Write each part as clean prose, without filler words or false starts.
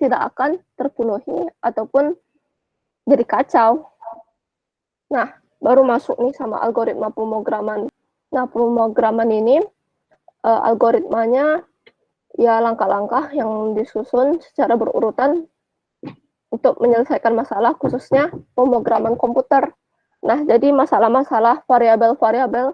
tidak akan terpenuhi ataupun jadi kacau. Nah, baru masuk nih sama algoritma pemrograman. Nah, pemrograman ini algoritmanya ya langkah-langkah yang disusun secara berurutan untuk menyelesaikan masalah khususnya pemrograman komputer. Nah, jadi masalah-masalah variabel-variabel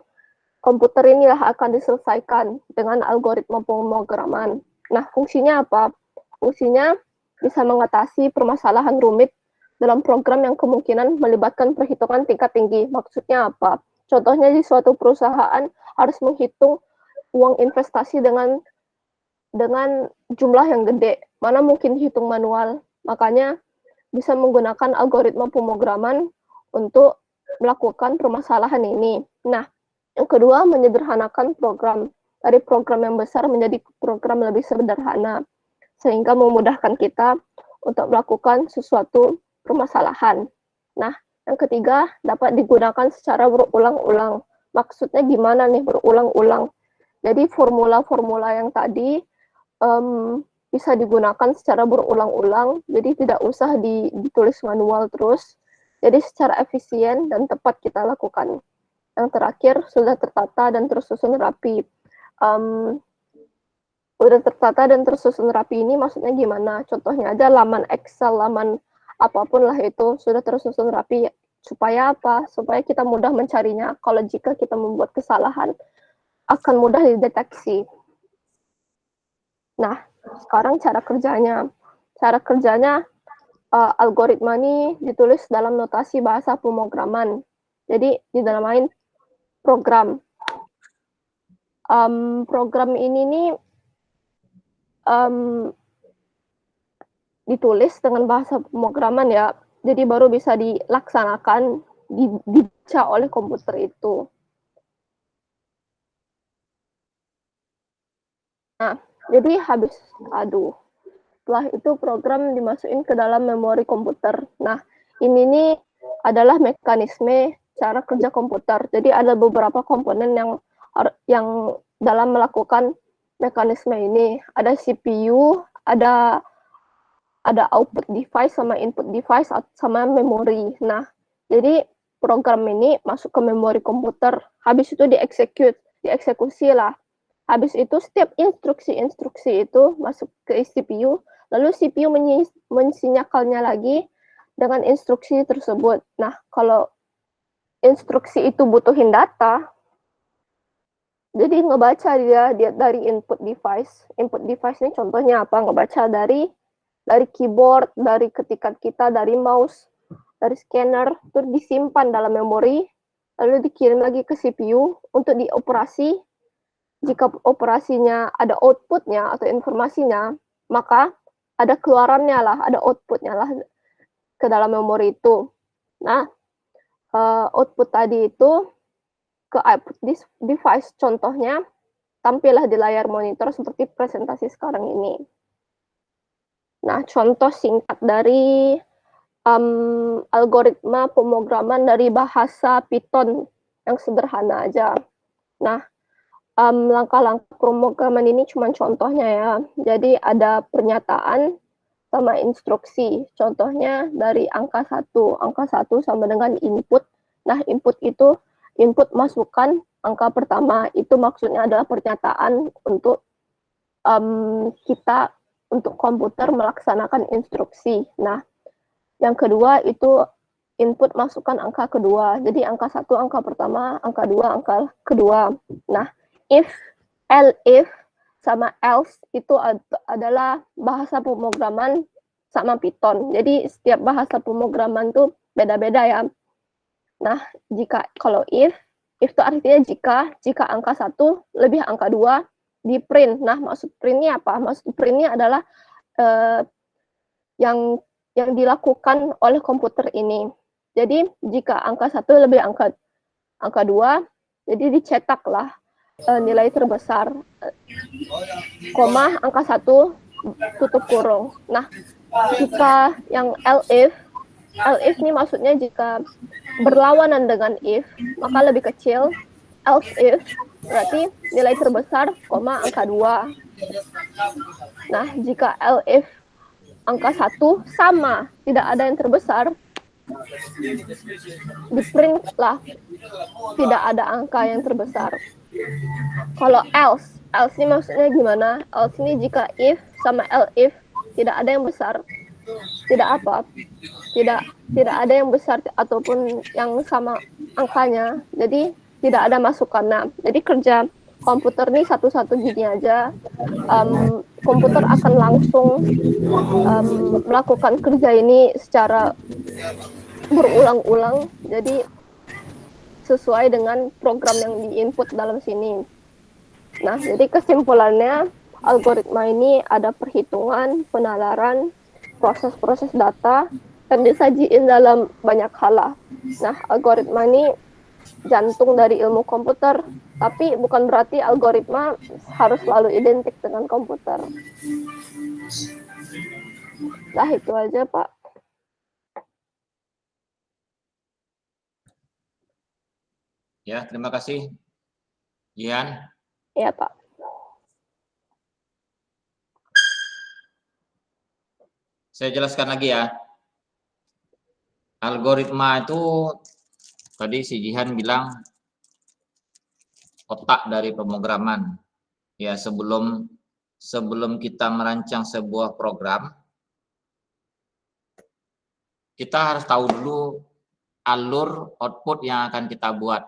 komputer inilah akan diselesaikan dengan algoritma pemrograman. Nah, fungsinya apa? Fungsinya bisa mengatasi permasalahan rumit dalam program yang kemungkinan melibatkan perhitungan tingkat tinggi. Maksudnya apa? Contohnya di suatu perusahaan harus menghitung uang investasi dengan jumlah yang gede. Mana mungkin hitung manual. Makanya bisa menggunakan algoritma pemrograman untuk melakukan permasalahan ini. Nah, yang kedua, menyederhanakan program. Dari program yang besar menjadi program lebih sederhana, sehingga memudahkan kita untuk melakukan sesuatu permasalahan. Nah, yang ketiga, dapat digunakan secara berulang-ulang. Maksudnya gimana nih berulang-ulang? Jadi formula-formula yang tadi bisa digunakan secara berulang-ulang, jadi tidak usah ditulis manual terus. Jadi secara efisien dan tepat kita lakukan. Yang terakhir, sudah tertata dan tersusun rapi. Udah tertata dan tersusun rapi ini maksudnya gimana? Contohnya aja laman Excel, laman apapun lah itu sudah tersusun rapi. Supaya apa? Supaya kita mudah mencarinya. Kalau jika kita membuat kesalahan, akan mudah dideteksi. Nah, sekarang cara kerjanya. Cara kerjanya, algoritma ini ditulis dalam notasi bahasa pemrograman. Jadi, dinamain program. Program ini nih ditulis dengan bahasa pemrograman ya. Jadi baru bisa dilaksanakan, dibaca oleh komputer itu. Nah, jadi setelah itu program dimasukin ke dalam memori komputer. Nah, ini nih adalah mekanisme cara kerja komputer. Jadi ada beberapa komponen yang dalam melakukan mekanisme ini. Ada CPU, ada output device sama input device sama memori. Nah, jadi program ini masuk ke memori komputer. Habis itu dieksekusi lah. Habis itu setiap instruksi itu masuk ke CPU, lalu CPU mensinyakalnya lagi dengan instruksi tersebut. Nah, kalau instruksi itu butuhin data, jadi ngebaca dia dari input device. Input device ini contohnya apa? Ngebaca dari keyboard, dari ketikan kita, dari mouse, dari scanner, terus disimpan dalam memori, lalu dikirim lagi ke CPU untuk dioperasi. Jika operasinya ada outputnya atau informasinya, maka ada keluarannya lah, ada outputnya lah ke dalam memori itu. Nah, output tadi itu ke output device, contohnya tampillah di layar monitor seperti presentasi sekarang ini. Nah, contoh singkat dari algoritma pemrograman dari bahasa Python yang sederhana aja. Nah, langkah-langkah pemrograman ini cuma contohnya ya. Jadi ada pernyataan sama instruksi. Contohnya dari angka 1. Angka 1 sama dengan input. Nah, input masukkan angka pertama. Itu maksudnya adalah pernyataan untuk kita, untuk komputer melaksanakan instruksi. Nah, yang kedua itu input masukkan angka kedua. Jadi angka 1 angka pertama, angka 2 angka kedua. Nah, if, elif, sama else itu adalah bahasa pemrograman sama Python. Jadi setiap bahasa pemrograman tuh beda-beda ya. Nah, kalau if itu artinya jika angka 1 lebih angka 2 di print. Nah, maksud printnya apa? Maksud printnya adalah yang dilakukan oleh komputer ini. Jadi jika angka 1 lebih angka 2, jadi dicetaklah nilai terbesar, koma angka 1 tutup kurung. Nah, jika yang elif ini maksudnya jika berlawanan dengan if, maka lebih kecil. Else if berarti nilai terbesar, koma angka 2. Nah, jika elif angka 1 sama, tidak ada yang terbesar, di print lah, tidak ada angka yang terbesar. Kalau else ini maksudnya gimana? Else ini jika if sama if tidak ada yang besar, tidak apa, tidak ada yang besar ataupun yang sama angkanya, jadi tidak ada masukan. Jadi kerja komputer ini satu-satu gini aja, komputer akan langsung melakukan kerja ini secara berulang-ulang, jadi sesuai dengan program yang diinput dalam sini. Nah, jadi kesimpulannya, algoritma ini ada perhitungan, penalaran, proses-proses data, dan disajiin dalam banyak hal. Nah, algoritma ini jantung dari ilmu komputer, tapi bukan berarti algoritma harus selalu identik dengan komputer. Nah, itu aja, Pak. Ya, terima kasih, Jihan. Ya, Pak. Saya jelaskan lagi ya. Algoritma itu tadi si Jihan bilang otak dari pemrograman. Ya, sebelum kita merancang sebuah program, kita harus tahu dulu alur output yang akan kita buat.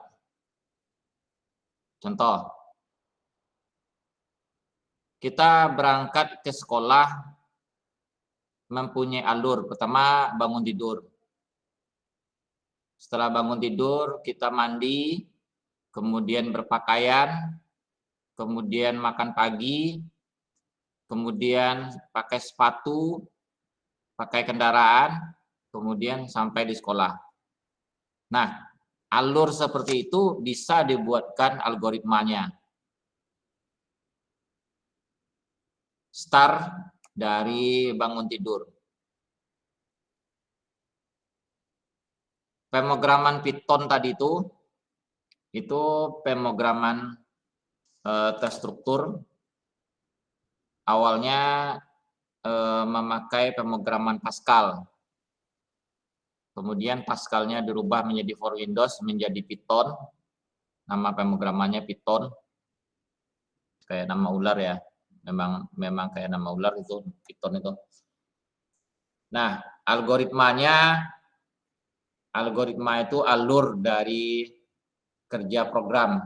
Contoh, kita berangkat ke sekolah mempunyai alur. Pertama, bangun tidur. Setelah bangun tidur, kita mandi, kemudian berpakaian, kemudian makan pagi, kemudian pakai sepatu, pakai kendaraan, kemudian sampai di sekolah. Nah, alur seperti itu bisa dibuatkan algoritmanya. Start dari bangun tidur. Pemrograman Python tadi itu pemrograman terstruktur. Awalnya memakai pemrograman Pascal. Kemudian Pascalnya dirubah menjadi for Windows menjadi Python. Nama pemrogramannya Python. Kayak nama ular ya. Memang kayak nama ular itu Python itu. Nah, algoritma itu alur dari kerja program.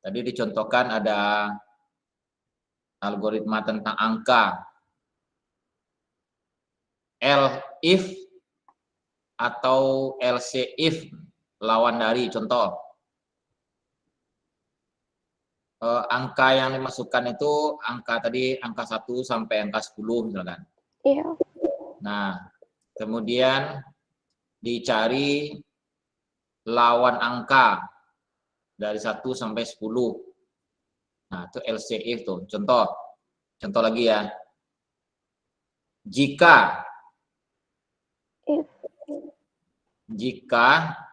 Tadi dicontohkan ada algoritma tentang angka. If atau else if lawan dari, contoh. Angka yang dimasukkan itu angka 1 sampai angka 10 misalkan. Iya. Nah, kemudian dicari lawan angka dari 1 sampai 10. Nah, itu else if tuh. Contoh lagi ya. Jika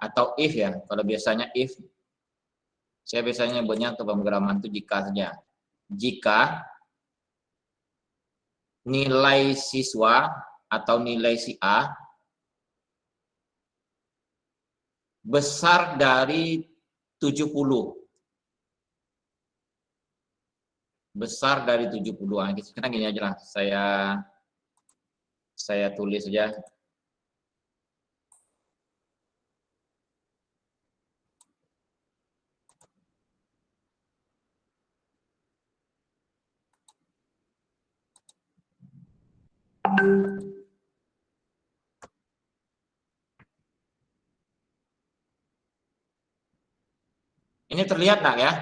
atau if ya. Kalau biasanya if, saya biasanya nyebutnya untuk pemrograman itu jika saja. Jika nilai siswa atau nilai si A besar dari 70. Besar dari 70. Sekarang gini aja lah. Saya tulis saja. Ini terlihat nggak ya?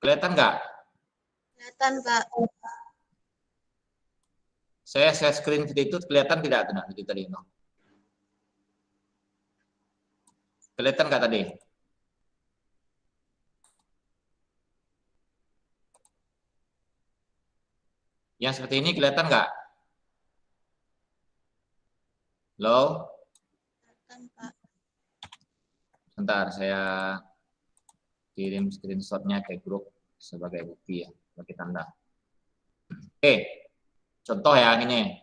Kelihatan nggak? Kelihatan, Pak. Saya share screen itu kelihatan tidak? Itu tadi. Kelihatan nggak tadi? Yang seperti ini kelihatan nggak? Halo? Kelihatan, Pak. Sebentar, saya kirim screenshotnya ke grup sebagai bukti ya. bagi tanda. Oke, contoh ya ini.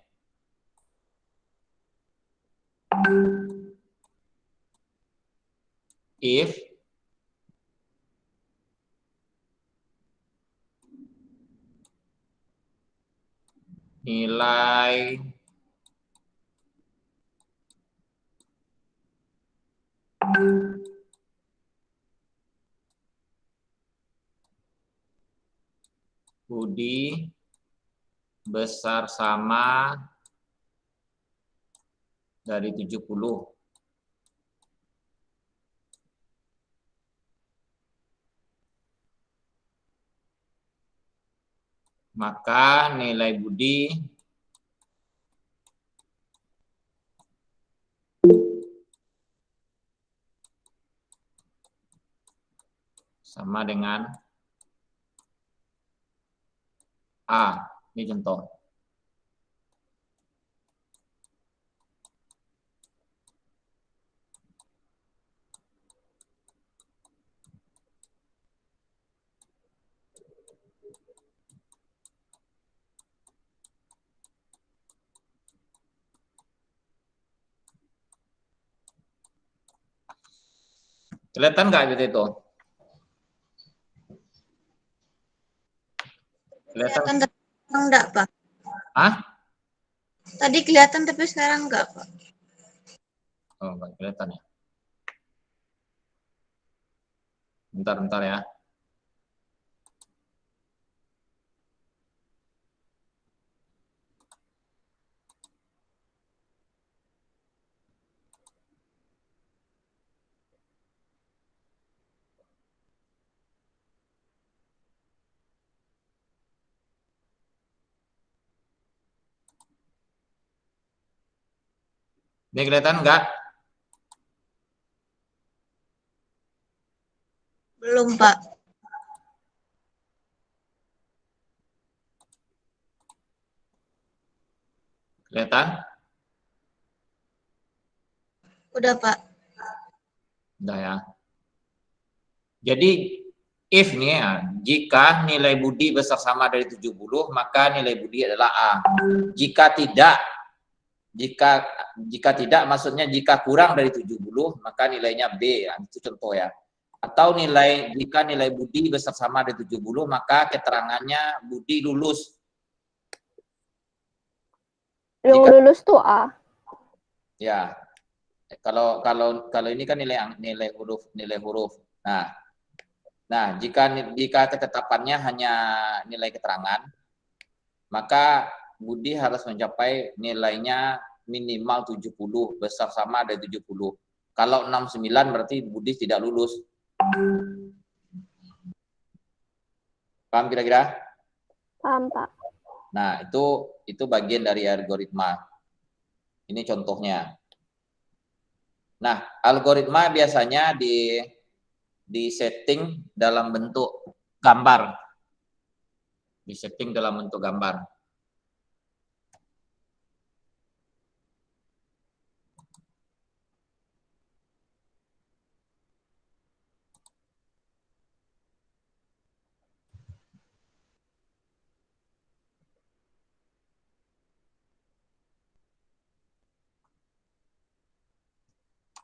If nilai Budi besar sama dari 70. Maka nilai Budi sama dengan A. Ini contoh. Kelihatan nggak gitu itu? Kelihatan tapi sekarang enggak, Pak. Hah? Tadi kelihatan tapi sekarang enggak, Pak. Oh, nggak kelihatan ya. Bentar ya. Ini kelihatan nggak? Belum, Pak. Kelihatan? Udah, Pak. Udah ya. Jadi if nih ya, jika nilai Budi besar sama dari 70, maka nilai Budi adalah A. Jika tidak maksudnya jika kurang dari 70, maka nilainya B. Itu contoh ya. Atau jika nilai Budi besar sama dari 70, maka keterangannya Budi lulus. Yang lulus tuh A. Ya. Kalau ini kan nilai huruf. Nah, jika ketetapannya hanya nilai keterangan, maka Budi harus mencapai nilainya minimal 70, besar sama dari 70. Kalau 69 berarti Budi tidak lulus. Paham kira-kira? Paham, Pak. Nah, itu bagian dari algoritma. Ini contohnya. Nah, algoritma biasanya di setting dalam bentuk gambar. Disetting dalam bentuk gambar.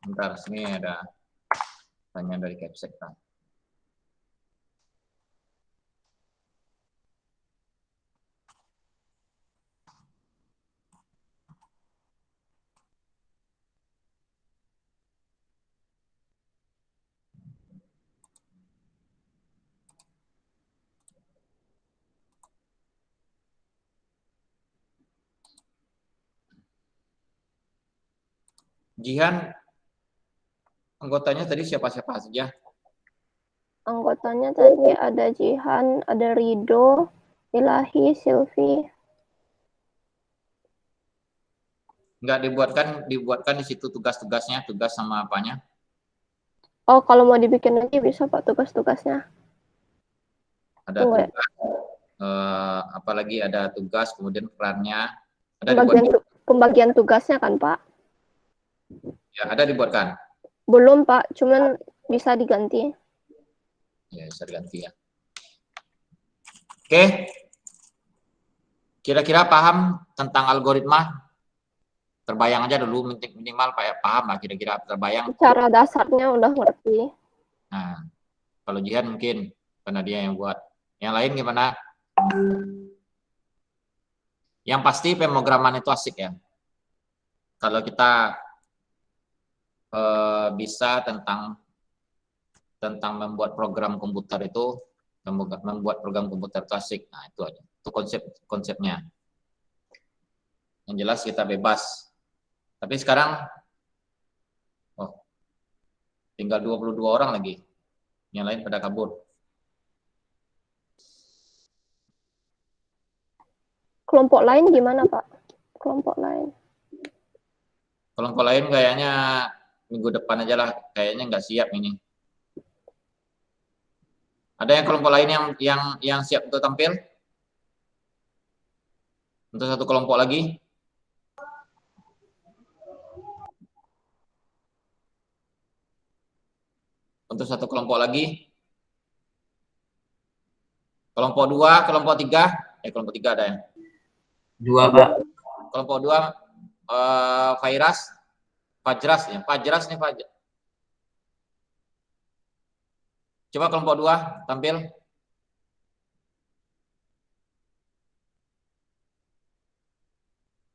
Bentar, sini ada tanya dari Capsec. Jihan, anggotanya tadi siapa-siapa saja? Anggotanya tadi ada Jihan, ada Rido, Ilahi, Silvi. Enggak dibuatkan di situ tugas-tugasnya, tugas sama apanya? Oh, kalau mau dibikin lagi bisa Pak tugas-tugasnya. Ada tugas, apalagi ada tugas, kemudian perannya. Pembagian tugasnya kan Pak? Ya, ada dibuatkan. Belum Pak, cuman bisa diganti. Ya, bisa diganti ya. Oke. Kira-kira paham tentang algoritma? Terbayang aja dulu, minimal paham lah kira-kira, terbayang. Cara dasarnya udah ngerti. Nah, kalau Jihan mungkin karena dia yang buat. Yang lain gimana? Yang pasti pemrograman itu asik ya. Kalau kita bisa tentang membuat program komputer itu, membuat program komputer itu asik. Nah, itu aja. Itu konsepnya. Yang jelas kita bebas. Tapi sekarang tinggal 22 orang lagi. Yang lain pada kabur. Kelompok lain gimana, Pak? Kelompok lain. Kelompok lain kayaknya minggu depan aja lah. Kayaknya nggak siap ini. Ada yang kelompok lain yang siap untuk tampil? Untuk satu kelompok lagi? Untuk satu kelompok lagi? Kelompok 2, kelompok 3? Kelompok 3 ada ya? 2, Pak. Kelompok 2, Fajras ya. Fajras nih Fajras. Coba kelompok 2 tampil.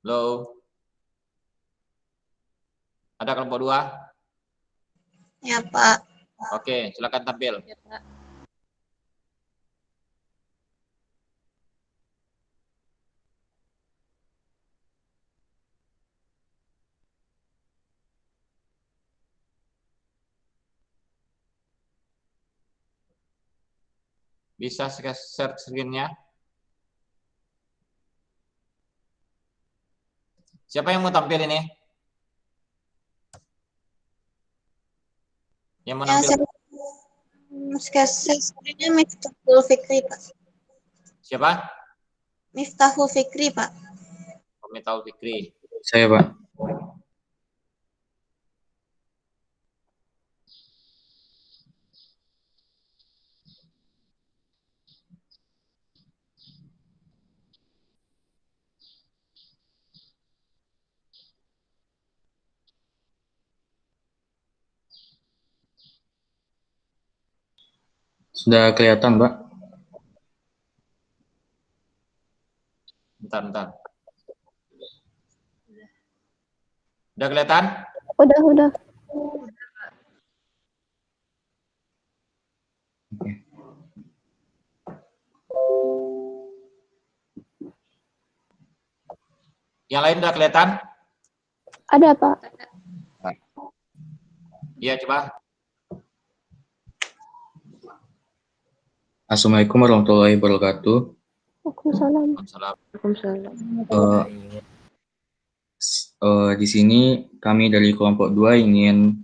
Halo. Ada kelompok 2? Ya, Pak. Oke, silakan tampil. Ya, Pak. Bisa share screen-nya? Siapa yang mau tampil ini? Yang mau tampil? Saya screen-nya Miftahul Fikri, Pak. Siapa? Miftahul Fikri, Pak. Miftahul Fikri. Saya, Pak. Sudah kelihatan, Pak? Bentar. Udah kelihatan? Udah. Oke. Yang lain udah kelihatan? Ada, Pak. Iya, coba. Assalamualaikum warahmatullahi wabarakatuh. Waalaikumsalam. Di sini kami dari kelompok 2 ingin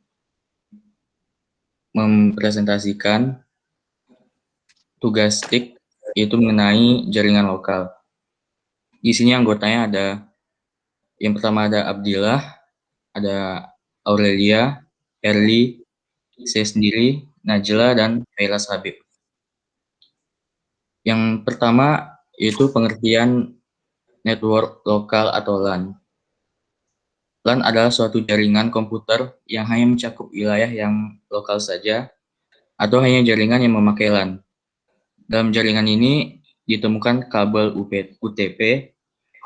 mempresentasikan tugas TIK, yaitu mengenai jaringan lokal. Di sini anggotanya ada, yang pertama ada Abdillah, ada Aurelia, Erli, saya sendiri, Najla, dan Failas Habib. Yang pertama yaitu pengertian network lokal atau LAN. LAN adalah suatu jaringan komputer yang hanya mencakup wilayah yang lokal saja, atau hanya jaringan yang memakai LAN. Dalam jaringan ini ditemukan kabel UTP,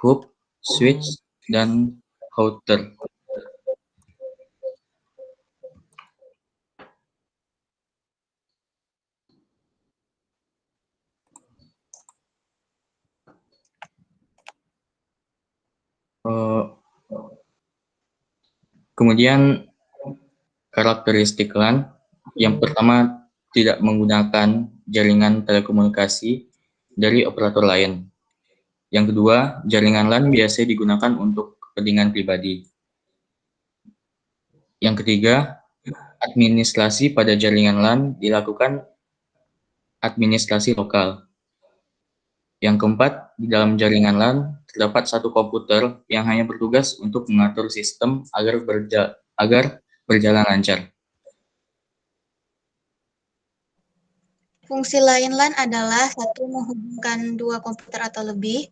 hub, switch, dan router. Kemudian karakteristik LAN, yang pertama tidak menggunakan jaringan telekomunikasi dari operator lain. Yang kedua, jaringan LAN biasanya digunakan untuk kepentingan pribadi. Yang ketiga, administrasi pada jaringan LAN dilakukan administrasi lokal. Yang keempat, di dalam jaringan LAN terdapat satu komputer yang hanya bertugas untuk mengatur sistem agar berjalan lancar. Fungsi lain LAN adalah satu menghubungkan dua komputer atau lebih,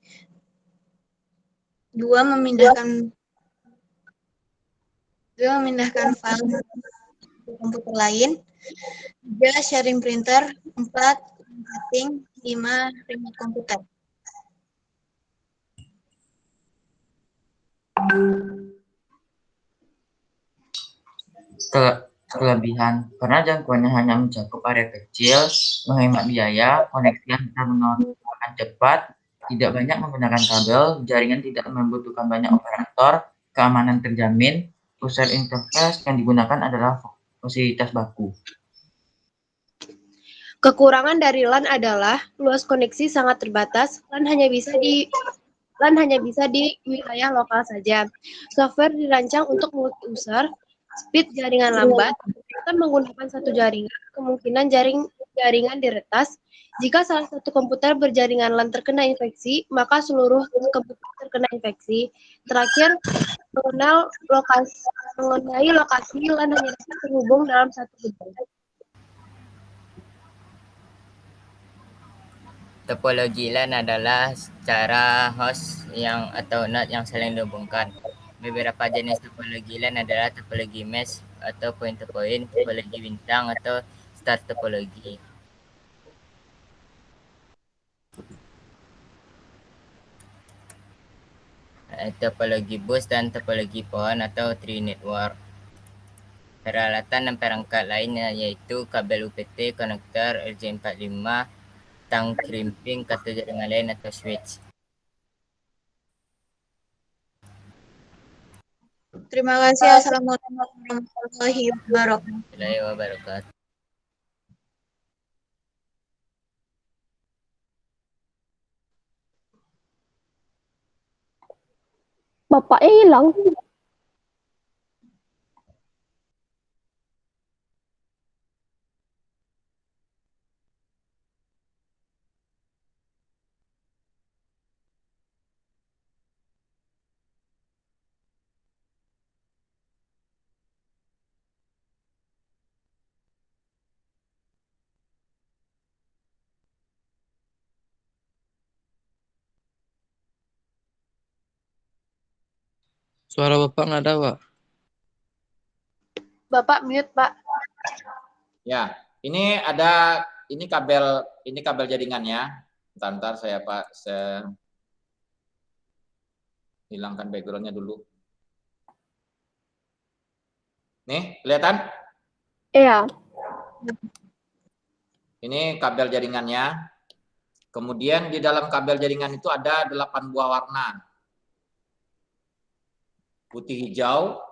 dua memindahkan file ke komputer lain, tiga sharing printer, empat setting, lima remote komputer. Kelebihan, karena jangkauannya hanya mencakup area kecil, menghemat biaya, koneksi antar menara akan cepat, tidak banyak menggunakan kabel, jaringan tidak membutuhkan banyak operator, keamanan terjamin, user interface yang digunakan adalah fasilitas baku. Kekurangan dari LAN adalah luas koneksi sangat terbatas, LAN hanya bisa di wilayah lokal saja. Software dirancang untuk multi-user, speed jaringan lambat, kita menggunakan satu jaringan, kemungkinan jaringan diretas. Jika salah satu komputer berjaringan LAN terkena infeksi, maka seluruh komputer terkena infeksi. Terakhir, mengenai lokasi LAN hanya dapat terhubung dalam satu gedung. Topologi LAN adalah cara host atau NAT yang saling dihubungkan. Beberapa jenis topologi LAN adalah topologi mesh atau point-to-point, topologi bintang atau star topologi. Topologi bus dan topologi pohon atau tree network. Peralatan dan perangkat lainnya yaitu kabel UPT, konektor, RJ45, tang crimping, kartu jaringan lain atau switch. Terima kasih. Assalamualaikum warahmatullahi wabarakatuh. Bapaknya hilang. Suara Bapak nggak ada, Pak. Bapak mute, Pak. Ya, ini kabel jaringannya. Bentar saya hilangkan backgroundnya dulu. Nih, kelihatan? Iya. Ini kabel jaringannya. Kemudian di dalam kabel jaringan itu ada 8 buah warna. Putih hijau,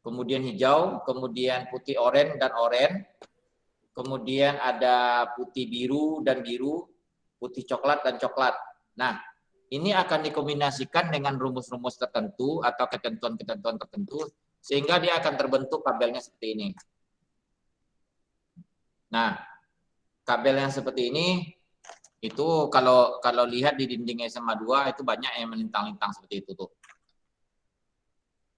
kemudian putih oranye dan oranye. Kemudian ada putih biru dan biru, putih coklat dan coklat. Nah, ini akan dikombinasikan dengan rumus-rumus tertentu atau ketentuan-ketentuan tertentu sehingga dia akan terbentuk kabelnya seperti ini. Nah, kabel yang seperti ini itu kalau lihat di dinding SMA 2 itu banyak yang melintang-lintang seperti itu tuh.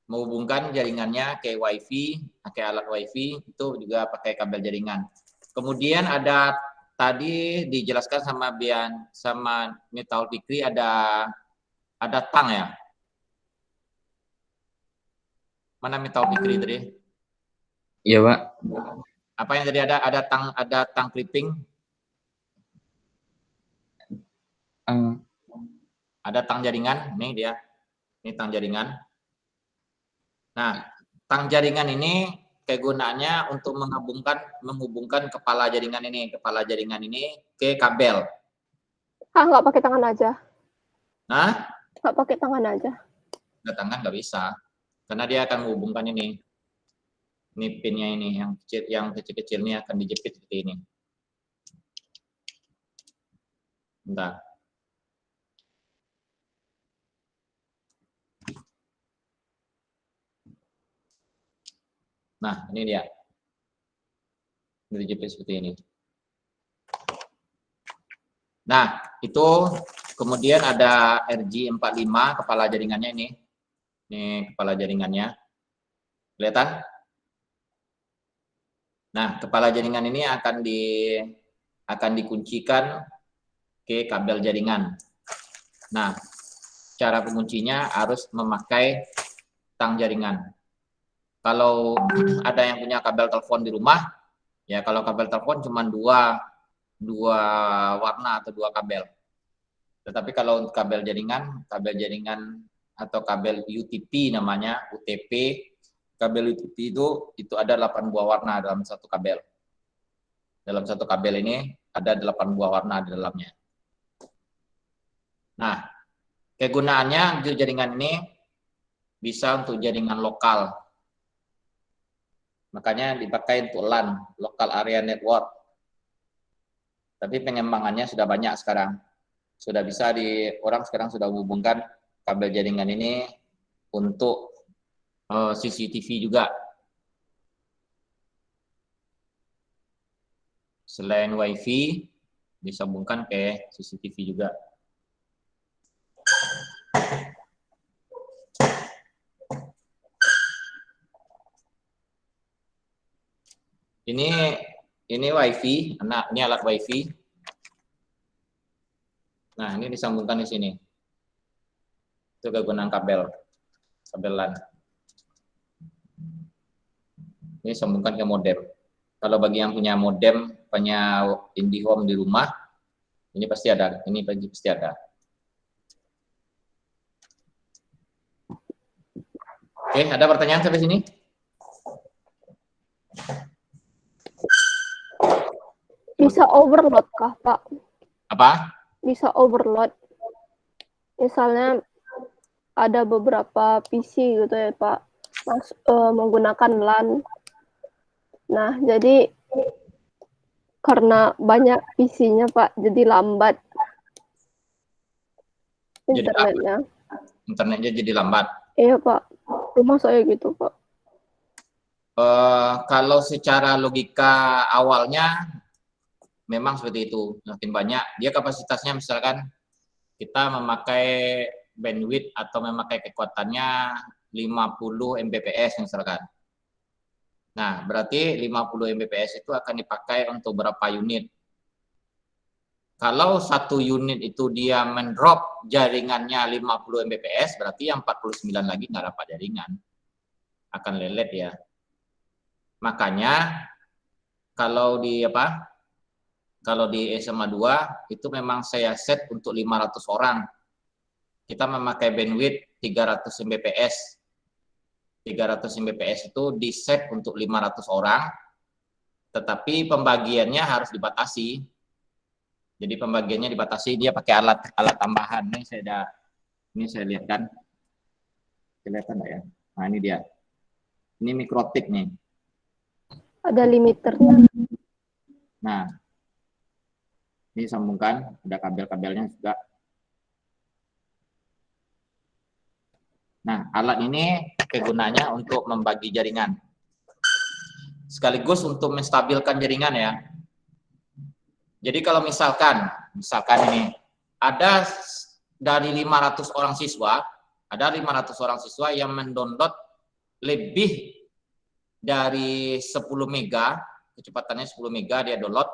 Menghubungkan jaringannya ke WiFi, pakai alat WiFi itu juga pakai kabel jaringan. Kemudian ada tadi dijelaskan sama Mitaul Fikri ada tang ya. Mana Mitaul Fikri tadi? Iya, Pak. Apa yang tadi ada tang clipping? Ada tang jaringan, nih dia. Ini tang jaringan. Nah, tang jaringan ini kegunaannya untuk menghubungkan kepala jaringan ini ke kabel. Nggak pakai tangan aja. Nah, Nggak pakai tangan aja. nggak tangan nggak bisa, karena dia akan menghubungkan ini pinnya ini yang kecil-kecil ini akan dijepit seperti ini. Bentar. Nah, ini dia. Ini dijepit seperti ini. Nah, itu kemudian ada RJ45 kepala jaringannya ini. Ini kepala jaringannya. Kelihatan? Nah, kepala jaringan ini akan akan dikuncikan ke kabel jaringan. Nah, cara penguncinya harus memakai tang jaringan. Kalau ada yang punya kabel telepon di rumah, ya kalau kabel telepon cuma dua warna atau dua kabel. Tetapi kalau untuk kabel jaringan atau kabel UTP namanya, UTP, kabel UTP itu ada 8 buah warna dalam satu kabel. Dalam satu kabel ini ada 8 buah warna di dalamnya. Nah, kegunaannya untuk jaringan ini bisa untuk jaringan lokal. Makanya dipakai untuk LAN, Local Area Network. Tapi pengembangannya sudah banyak sekarang. Sudah bisa orang sekarang sudah menghubungkan kabel jaringan ini untuk CCTV juga. Selain WiFi, disambungkan ke CCTV juga. Ini WiFi, ini alat WiFi. Nah, ini disambungkan di sini. Itu kegunaan kabel LAN. Ini sambungkan ke modem. Kalau bagi yang punya modem, punya IndiHome di rumah, ini pasti ada. Ini pasti ada. Oke, ada pertanyaan sampai sini? Bisa overload kah, Pak? Apa? Bisa overload. Misalnya ada beberapa PC gitu ya, Pak, menggunakan LAN. Nah, jadi karena banyak PC-nya, Pak, jadi lambat internetnya. Internetnya jadi lambat. Iya, Pak. Rumah saya gitu, Pak. Kalau secara logika awalnya memang seperti itu. Makin banyak, dia kapasitasnya misalkan kita memakai bandwidth atau memakai kekuatannya 50 Mbps misalkan. Nah, berarti 50 Mbps itu akan dipakai untuk berapa unit? Kalau satu unit itu dia mendrop jaringannya 50 Mbps, berarti yang 49 lagi nggak dapat jaringan. Akan lelet ya. Makanya kalau di SMA 2 itu memang saya set untuk 500 orang. Kita memakai bandwidth 300 Mbps. 300 Mbps itu di set untuk 500 orang, tetapi pembagiannya harus dibatasi. Jadi pembagiannya dibatasi, dia pakai alat tambahan. Ini saya lihat kan. Kelihatan nggak ya? Nah, ini dia. Ini mikrotik nih. Ada limiternya. Nah, ini sambungkan, ada kabel-kabelnya juga. Nah, alat ini kegunaannya untuk membagi jaringan. Sekaligus untuk menstabilkan jaringan ya. Jadi kalau misalkan ini ada dari 500 orang siswa, yang mendownload lebih dari 10 mega, kecepatannya 10 mega dia download,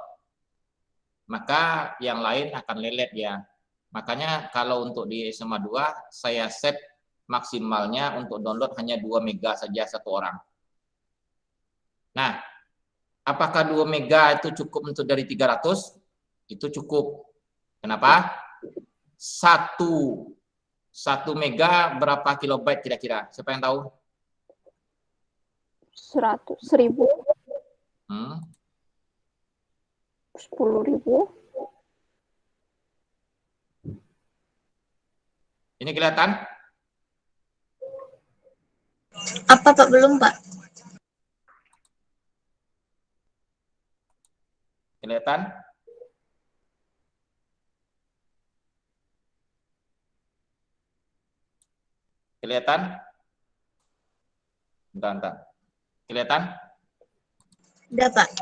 maka yang lain akan lelet ya. Makanya kalau untuk di SMA 2 saya set maksimalnya untuk download hanya 2 mega saja satu orang. Nah, apakah 2 mega itu cukup untuk dari 300? Itu cukup. Kenapa? 1 mega berapa kilobyte kira-kira? Siapa yang tahu? 100.000. 10.000. Ini kelihatan? Apa Pak? Belum Pak. Kelihatan? Kelihatan? Bentar. Kelihatan? Udah Pak.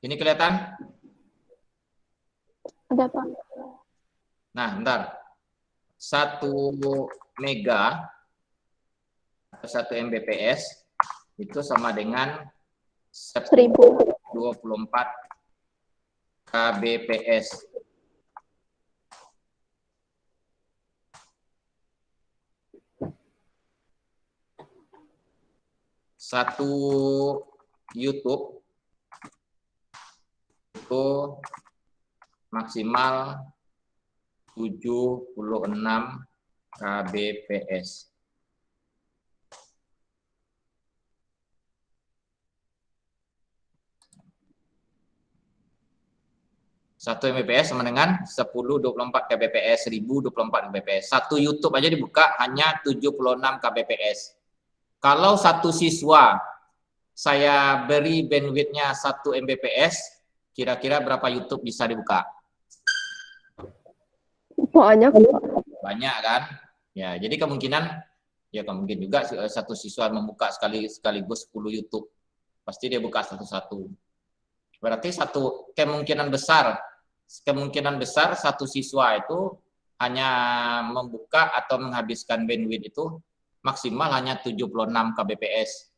Ini kelihatan? Ada, Pak. Nah, bentar. 1 mega atau 1 Mbps itu sama dengan 1024 kbps. Satu YouTube itu maksimal 76 kbps. Satu Mbps sama dengan 1024 kbps, 1024 kbps. Satu YouTube aja dibuka hanya 76 kbps. Kalau satu siswa saya beri bandwidth-nya 1 Mbps, kira-kira berapa YouTube bisa dibuka? Banyak. Banyak kan? Ya, jadi kemungkinan juga satu siswa membuka sekaligus 10 YouTube. Pasti dia buka satu-satu. Berarti kemungkinan besar satu siswa itu hanya membuka atau menghabiskan bandwidth itu maksimal hanya 76 kbps.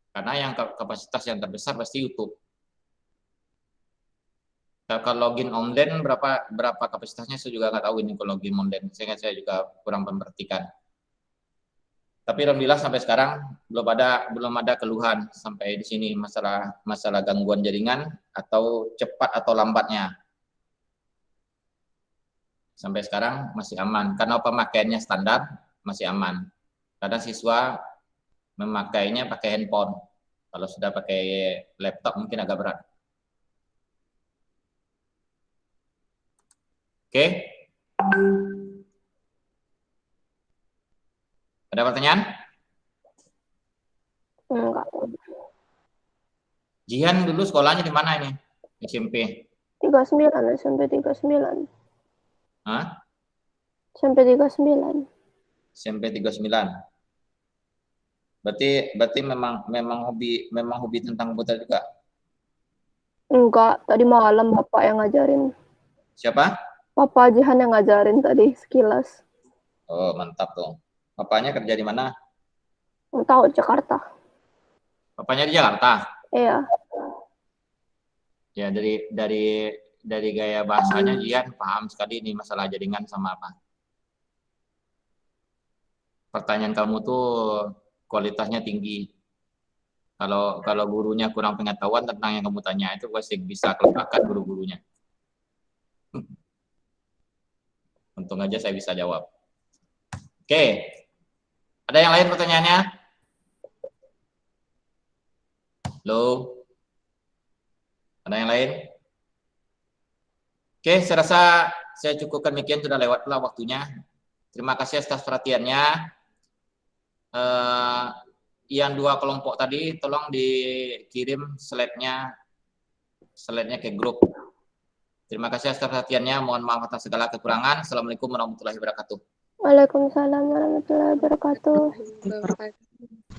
Karena yang kapasitas yang terbesar pasti YouTube. Kalau login online berapa kapasitasnya saya juga nggak tahu ini kalau login online. Saya juga kurang memperhatikan. Tapi alhamdulillah sampai sekarang belum ada keluhan sampai di sini masalah gangguan jaringan atau cepat atau lambatnya. Sampai sekarang masih aman karena pemakaiannya standar, masih aman. Kadang siswa memakainya pakai handphone. Kalau sudah pakai laptop mungkin agak berat. Oke. Ada pertanyaan? Enggak. Jihan dulu sekolahnya di mana ini? SMP? 39, SMP 39. Hah? SMP 39. SMP 39. Berarti memang hobi tentang komputer juga. Enggak, tadi malam Bapak yang ngajarin. Siapa? Papa Jihan yang ngajarin tadi sekilas. Oh, mantap tuh. Bapaknya kerja di mana? Tahu Jakarta. Bapaknya di Jakarta. Iya. Ya, dari gaya bahasanya Jihan paham sekali nih masalah jaringan sama apa. Pertanyaan kamu tuh kualitasnya tinggi. Kalau gurunya kurang pengetahuan tentang yang kamu tanya itu pasti bisa kelompokan guru-gurunya. Untung aja saya bisa jawab. Oke. Ada yang lain pertanyaannya? Halo? Ada yang lain? Oke, saya rasa saya cukupkan demikian, sudah lewatlah waktunya. Terima kasih atas perhatiannya. Yang dua kelompok tadi tolong dikirim slide-nya ke grup. Terima kasih atas perhatiannya. Mohon maaf atas segala kekurangan. Assalamualaikum warahmatullahi wabarakatuh. Waalaikumsalam warahmatullahi wabarakatuh.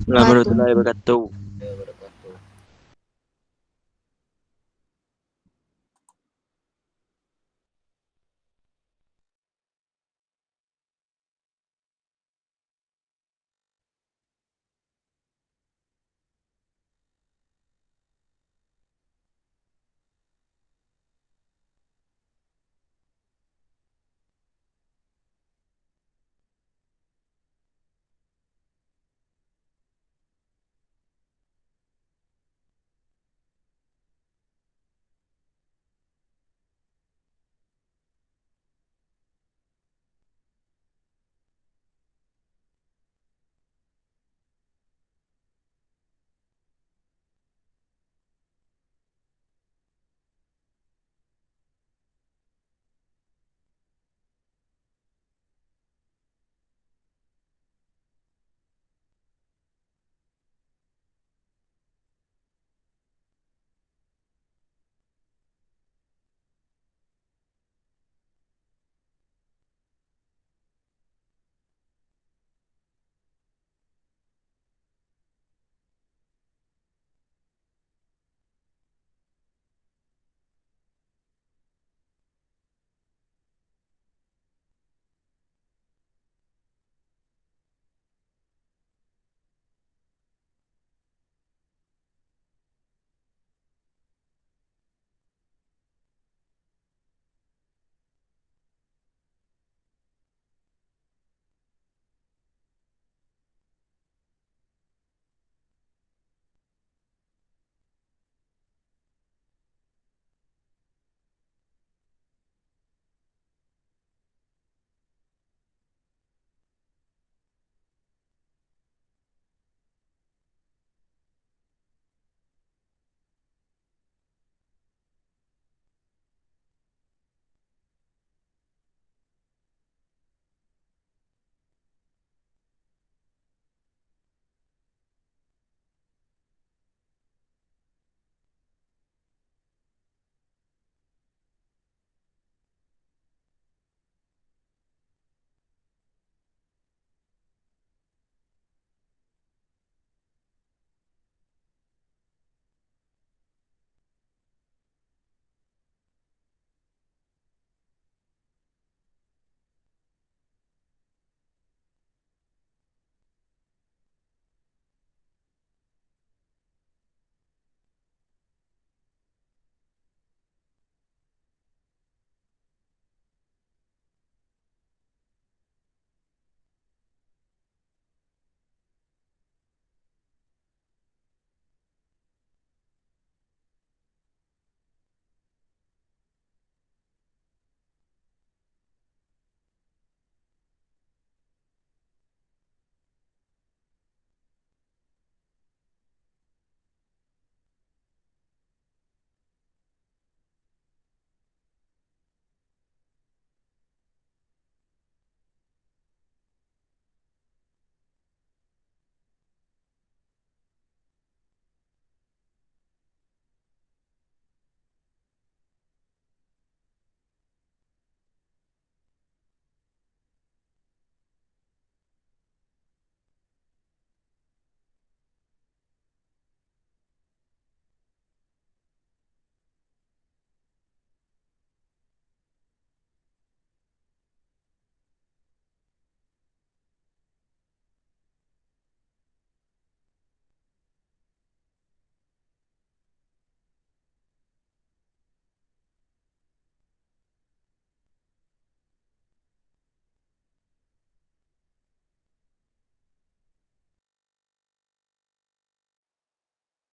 Warahmatullahi wabarakatuh.